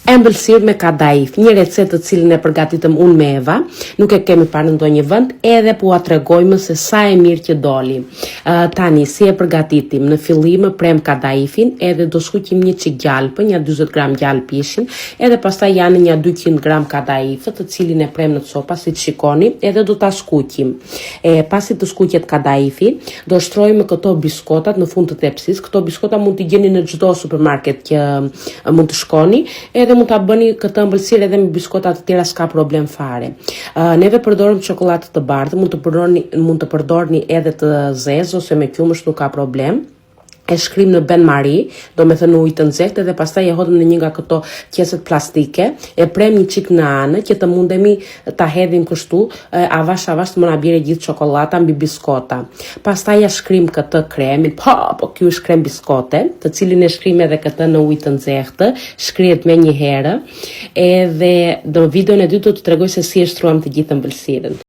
Ëmbëlsirë me kadaif, një recetë të cilën e përgatitëm unë me Eva, nuk e kemi parë në ndonjë vend, edhe po ua tregojmë se sa e mirë që doli. Tani si e përgatitim? Në fillim prem kadaifin, edhe do skuqim një çik gjalpë, një 40 gram gjalpë ishin, edhe pastaj janë një 200 gram kadaif, të cilin e prem në copa, si të shikoni, edhe do ta skuqim. Pasi të skuqet kadaifi, do shtrojmë këto biskotat në fund të tepsis. Këto biskota mund t'i gjeni në çdo supermarket që mund të shkoni, edhe mund ta bëni këtë ëmbëlsirë edhe me biskota të tjera, s'ka problem fare. Neve përdorim çokoladë të bardhë, mund të përdorni edhe të zezë ose me qumësht, nuk ka problem. E shkrim në ben mari, do me thënë ujë të nxehtë, dhe pastaj e hodhëm në një nga këto qeset plastike, e prem një çik në anë, që të mundemi ta hedhim kështu, avash të më na bjerë gjithë çokolata mbi biskota. Pastaj ja shkrim këtë kremin, po ky është krem biskote, të cilin e shkrim edhe këtë në ujë të nxehtë, shkrihet me një herë, edhe në videon e dytë do të tregoj se si e shtruam të gjithë ëmbëlsirën.